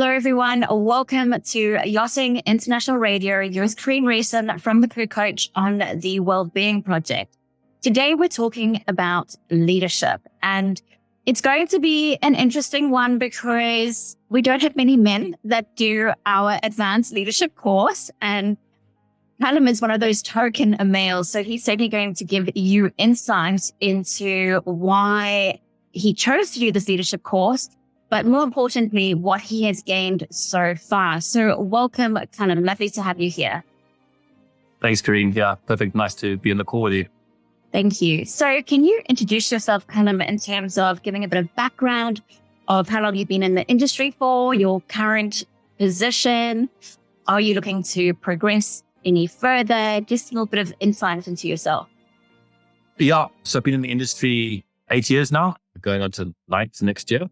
Hello, everyone. Welcome to Yachting International Radio. Yours, Karine, Rayson from the Crew Coach on the Wellbeing Project. Today, we're talking about leadership, and it's going to be an interesting one because we don't have many men that do our advanced leadership course, and Callum is one of those token males. So he's certainly going to give you insight into why he chose to do this leadership course, but more importantly, what he has gained so far. So welcome, Callum. Lovely to have you here. Thanks, Karine. Yeah, perfect. Nice to be on the call with you. Thank you. So can you introduce yourself, Callum, in terms of giving a bit of background of how long you've been in the industry for, your current position? Are you looking to progress any further? Just a little bit of insight into yourself. Yeah, so I've been in the industry 8 years now, going on to 9th next year.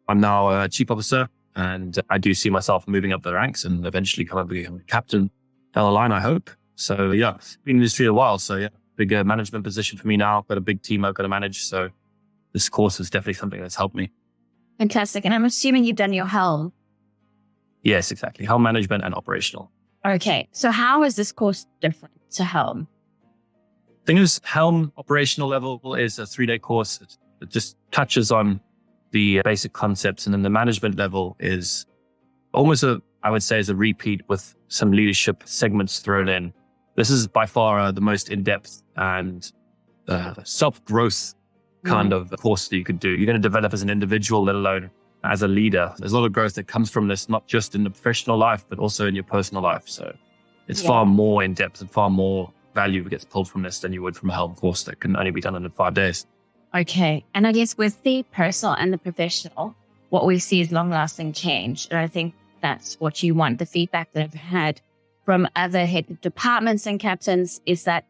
I'm now a chief officer, and I do see myself moving up the ranks and eventually become a captain down the line, I hope. So yeah, been in the industry a while. So yeah, big management position for me now. Got a big team I've got to manage. So this course is definitely something that's helped me. Fantastic. And I'm assuming you've done your Helm. Yes, exactly. Helm management and operational. Okay. So how is this course different to Helm? Thing is, Helm operational level is a 3-day course. It just touches on the basic concepts. And then the management level is almost I would say is a repeat with some leadership segments thrown in. This is by far the most in-depth and self-growth kind of course that you could do. You're going to develop as an individual, let alone as a leader. There's a lot of growth that comes from this, not just in the professional life, but also in your personal life. So it's far more in-depth and far more value gets pulled from this than you would from a Helm course that can only be done in 5 days. Okay. And I guess with the personal and the professional, what we see is long-lasting change. And I think that's what you want. The feedback that I've had from other head of departments and captains is that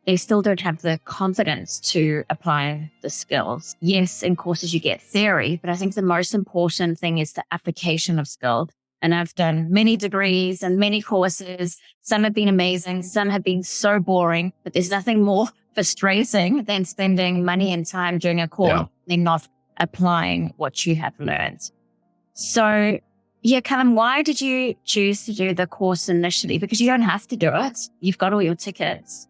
they still don't have the confidence to apply the skills. Yes, in courses you get theory, but I think the most important thing is the application of skill. And I've done many degrees and many courses. Some have been amazing. Some have been so boring, but there's nothing more frustrating than spending money and time during a course and not applying what you have learned. So yeah, Callum, why did you choose to do the course initially? Because you don't have to do it. You've got all your tickets.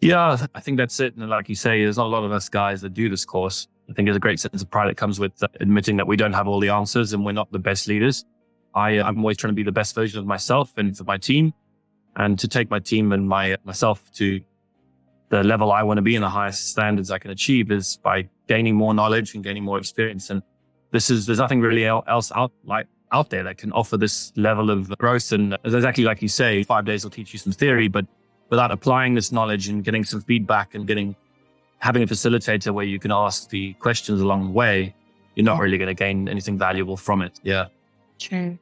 Yeah, I think that's it. And like you say, there's not a lot of us guys that do this course. I think there's a great sense of pride that comes with admitting that we don't have all the answers and we're not the best leaders. I'm always trying to be the best version of myself and for my team, and to take my team and myself to the level I want to be and the highest standards I can achieve is by gaining more knowledge and gaining more experience. And there's nothing really else out there that can offer this level of growth. And exactly like you say, 5 days will teach you some theory, but without applying this knowledge and getting some feedback and having a facilitator where you can ask the questions along the way, you're not really going to gain anything valuable from it. Yeah. True.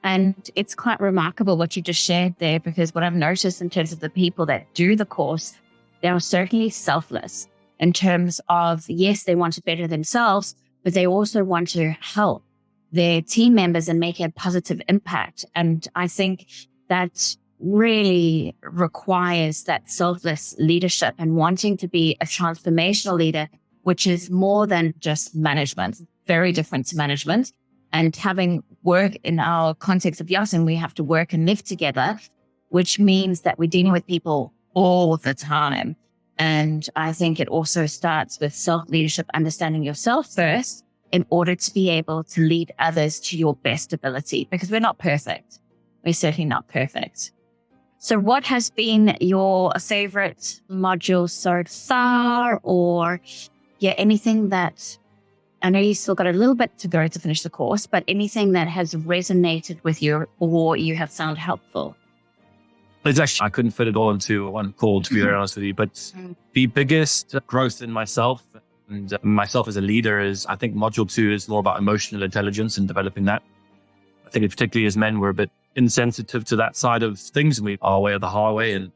And it's quite remarkable what you just shared there, because what I've noticed in terms of the people that do the course, they are certainly selfless in terms of, yes, they want to better themselves, but they also want to help their team members and make a positive impact. And I think that really requires that selfless leadership and wanting to be a transformational leader, which is more than just management, very different to management. And having work in our context of yachting, we have to work and live together, which means that we're dealing with people all the time. And I think it also starts with self-leadership, understanding yourself first in order to be able to lead others to your best ability, because we're not perfect. We're certainly not perfect. So what has been your favorite module so far, or anything that, I know you still got a little bit to go to finish the course, but anything that has resonated with you or you have found helpful? It's actually, I couldn't fit it all into one call, to be very honest with you, but the biggest growth in myself and myself as a leader is, I think module 2 is more about emotional intelligence and developing that. I think particularly as men, we're a bit insensitive to that side of things, and we are our way or the highway. And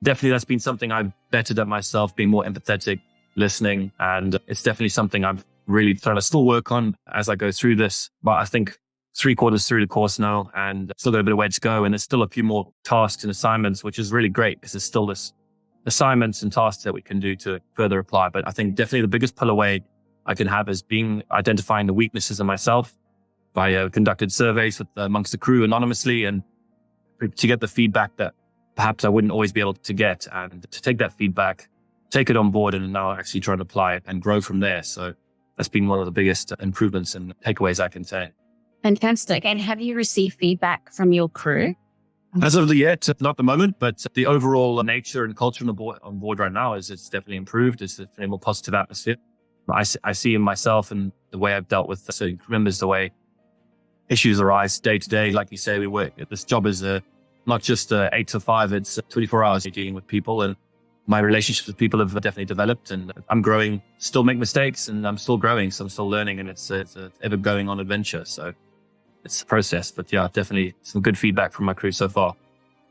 definitely that's been something I've bettered at myself, being more empathetic, listening. And it's definitely something I'm really trying to still work on as I go through this. But I think 3/4 through the course now, and still got a bit of way to go. And there's still a few more tasks and assignments, which is really great because there's still this assignments and tasks that we can do to further apply. But I think definitely the biggest pull away I can have is identifying the weaknesses in myself, I conducted surveys amongst the crew anonymously and to get the feedback that perhaps I wouldn't always be able to get, and to take that feedback, take it on board, and now actually try and apply it and grow from there. So that's been one of the biggest improvements and takeaways I can say. Fantastic. And have you received feedback from your crew? As of yet, not at the moment, but the overall nature and culture on board right now it's definitely improved. It's a more positive atmosphere. I see in myself and the way I've dealt with certain crew members, the way issues arise day to day. Like you say, we work. This job is not just 8 to 5. It's 24 hours you're dealing with people, and my relationships with people have definitely developed. And I'm growing. Still make mistakes, and I'm still growing. So I'm still learning, and it's an ever going on adventure. So it's a process. But yeah, definitely some good feedback from my crew so far.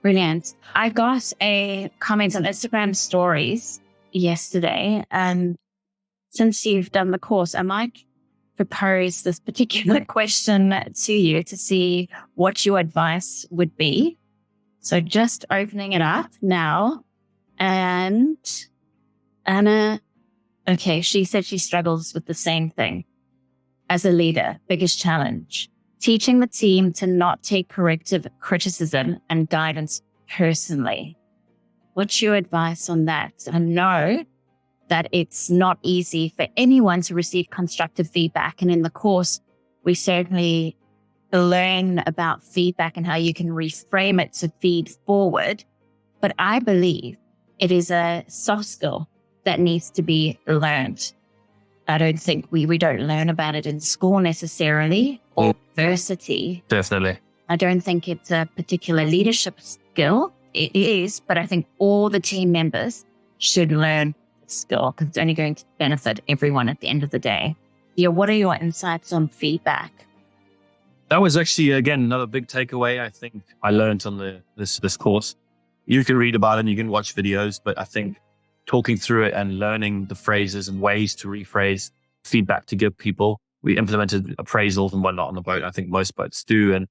Brilliant. I got a comment on Instagram stories yesterday, and since you've done the course, I might propose this particular question to you to see what your advice would be. So just opening it up now. And Anna, okay, she said she struggles with the same thing. As a leader, biggest challenge, teaching the team to not take corrective criticism and guidance personally. What's your advice on that? I know that it's not easy for anyone to receive constructive feedback. And in the course, we certainly learn about feedback and how you can reframe it to feed forward. But I believe it is a soft skill that needs to be learned. I don't think we don't learn about it in school necessarily, or university. Definitely. I don't think it's a particular leadership skill. It is, but I think all the team members should learn skill because it's only going to benefit everyone at the end of the day. Yeah, what are your insights on feedback? That was actually, again, another big takeaway I think I learned on this course. You can read about it and you can watch videos, but I think talking through it and learning the phrases and ways to rephrase feedback to give people. We implemented appraisals and whatnot on the boat. I think most boats do. And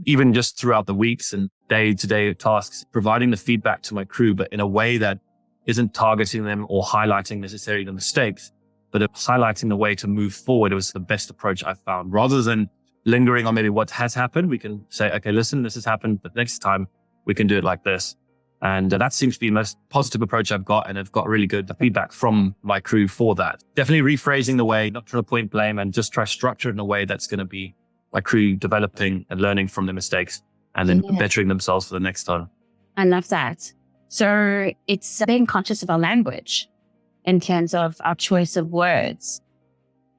even just throughout the weeks and day-to-day tasks, providing the feedback to my crew, but in a way that isn't targeting them or highlighting necessarily the mistakes, but highlighting the way to move forward. It was the best approach I found. Rather than lingering on maybe what has happened, we can say, okay, listen, this has happened, but next time we can do it like this. And that seems to be the most positive approach I've got. And I've got really good feedback from my crew for that. Definitely rephrasing the way, not trying to point blame, and just try to structure it in a way that's going to be my crew developing and learning from their mistakes and then bettering themselves for the next time. I love that. So it's being conscious of our language in terms of our choice of words.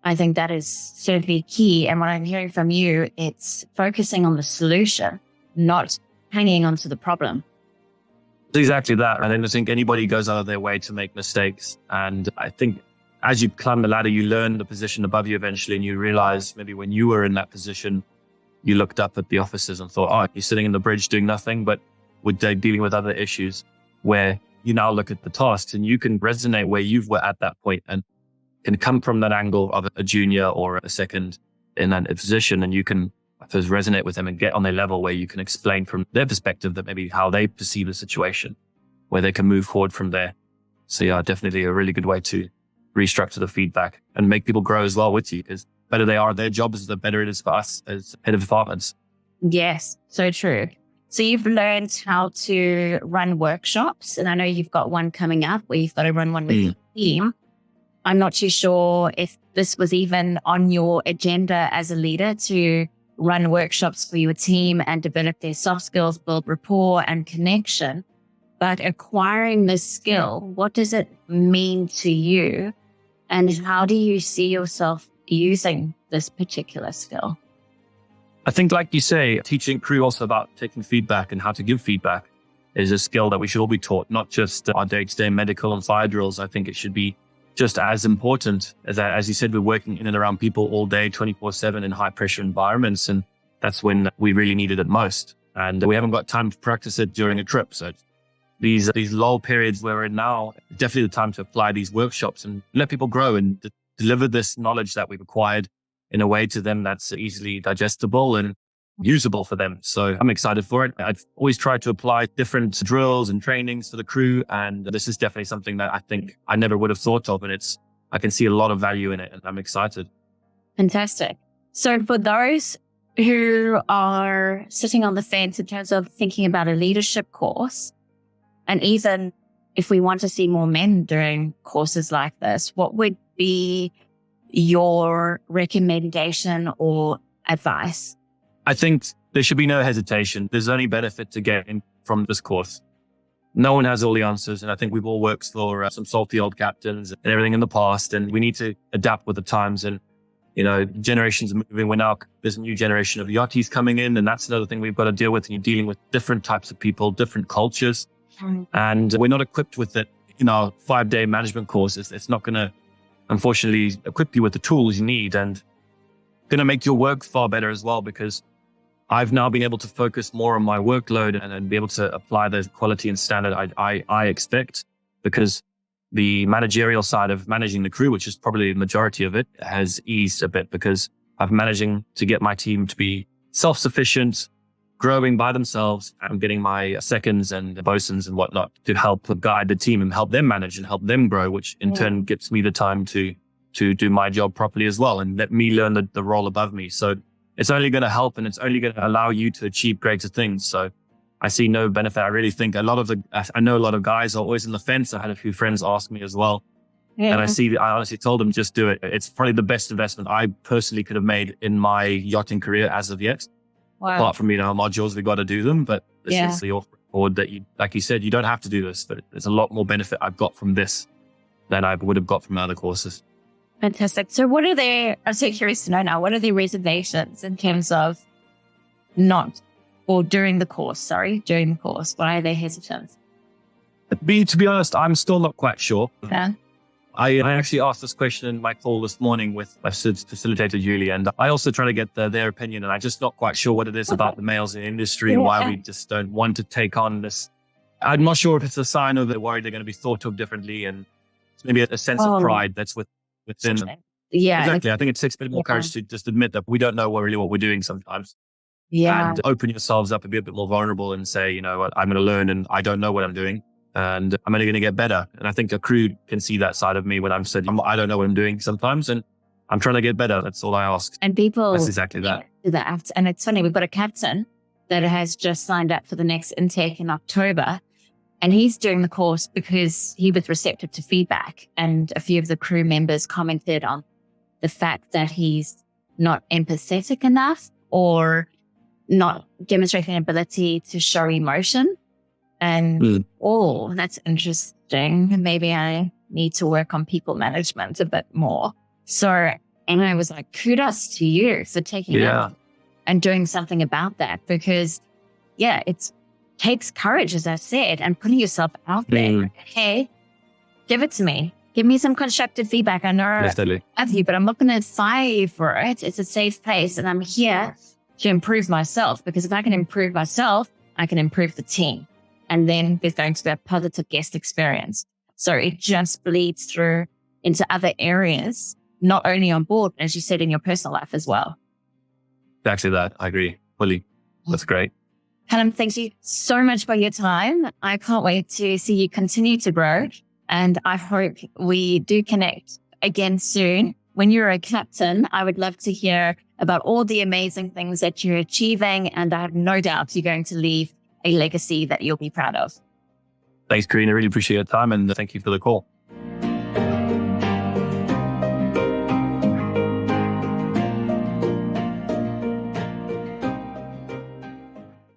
I think that is certainly key. And what I'm hearing from you, it's focusing on the solution, not hanging on to the problem. It's exactly that. And I don't think anybody goes out of their way to make mistakes. And I think as you climb the ladder, you learn the position above you eventually, and you realize maybe when you were in that position, you looked up at the officers and thought, oh, you're sitting in the bridge doing nothing, but they're dealing with other issues, where you now look at the tasks and you can resonate where you were at that point and can come from that angle of a junior or a second in that position. And you can, I suppose, resonate with them and get on their level where you can explain from their perspective that maybe how they perceive the situation, where they can move forward from there. So yeah, definitely a really good way to restructure the feedback and make people grow as well with you, because the better they are at their jobs, the better it is for us as head of departments. Yes, so true. So you've learned how to run workshops, and I know you've got one coming up where you've got to run one with your team. I'm not too sure if this was even on your agenda as a leader to run workshops for your team and develop their soft skills, build rapport and connection. But acquiring this skill, what does it mean to you? And how do you see yourself using this particular skill? I think, like you say, teaching crew also about taking feedback and how to give feedback is a skill that we should all be taught, not just our day-to-day medical and fire drills. I think it should be just as important as that. As you said, we're working in and around people all day, 24/7 in high pressure environments. And that's when we really need it at most. And we haven't got time to practice it during a trip. So these lull periods where we're in now, definitely the time to apply these workshops and let people grow and deliver this knowledge that we've acquired in a way to them that's easily digestible and usable for them. So I'm excited for it. I've always tried to apply different drills and trainings for the crew. And this is definitely something that I think I never would have thought of. And I can see a lot of value in it, and I'm excited. Fantastic. So for those who are sitting on the fence in terms of thinking about a leadership course, and even if we want to see more men doing courses like this, what would be your recommendation or advice? I think there should be no hesitation. There's only benefit to gain from this course. No one has all the answers. And I think we've all worked for some salty old captains and everything in the past. And we need to adapt with the times. And, generations are moving. There's a new generation of yachties coming in. And that's another thing we've got to deal with. And you're dealing with different types of people, different cultures. And we're not equipped with it in our 5-day management courses. It's not going to, unfortunately, equip you with the tools you need, and going to make your work far better as well, because I've now been able to focus more on my workload and be able to apply the quality and standard I expect, because the managerial side of managing the crew, which is probably the majority of it, has eased a bit, because I'm managing to get my team to be self-sufficient, growing by themselves. I'm getting my seconds and bosuns and whatnot to help guide the team and help them manage and help them grow, which in turn gives me the time to do my job properly as well, and let me learn the role above me. So it's only going to help, and it's only going to allow you to achieve greater things. So I see no benefit. I really think I know a lot of guys are always on the fence. I had a few friends ask me as well. Yeah. And I honestly told them, just do it. It's probably the best investment I personally could have made in my yachting career as of yet. Wow. Apart from, modules, we've got to do them, but this is the board that like you said, you don't have to do this, but there's a lot more benefit I've got from this than I would have got from other courses. Fantastic. So I'm so curious to know now, what are the reservations in terms of during the course? Why are they hesitant? To be honest, I'm still not quite sure. Okay. I actually asked this question in my call this morning with my facilitator, Julie, and I also try to get their opinion, and I'm just not quite sure what it is about the males in the industry and why we just don't want to take on this. I'm not sure if it's a sign of they're worried they're going to be thought of differently, and it's maybe a sense of pride that's within them. Yeah, exactly. I think it takes a bit more courage to just admit that we don't know really what we're doing sometimes. Yeah. And open yourselves up and be a bit more vulnerable and say, what, I'm going to learn and I don't know what I'm doing, and I'm only going to get better. And I think a crew can see that side of me when I'm saying, I don't know what I'm doing sometimes, and I'm trying to get better. That's all I ask. And people... That's exactly that. Do that. And it's funny, we've got a captain that has just signed up for the next intake in October. And he's doing the course because he was receptive to feedback. And a few of the crew members commented on the fact that he's not empathetic enough or not demonstrating an ability to show emotion. And, that's interesting. Maybe I need to work on people management a bit more. So, and I was like, kudos to you for taking it and doing something about that, because it takes courage, as I said, and putting yourself out there. Hey, give it to me. Give me some constructive feedback. I know I love you, but I'm not going to fire you for it. It's a safe place, and I'm here to improve myself, because if I can improve myself, I can improve the team. And then there's going to be a positive guest experience. So it just bleeds through into other areas, not only on board, as you said, in your personal life as well. Exactly that. I agree fully. That's great. Callum, thank you so much for your time. I can't wait to see you continue to grow. And I hope we do connect again soon. When you're a captain, I would love to hear about all the amazing things that you're achieving. And I have no doubt you're going to leave a legacy that you'll be proud of. Thanks, Karine. I really appreciate your time, and thank you for the call.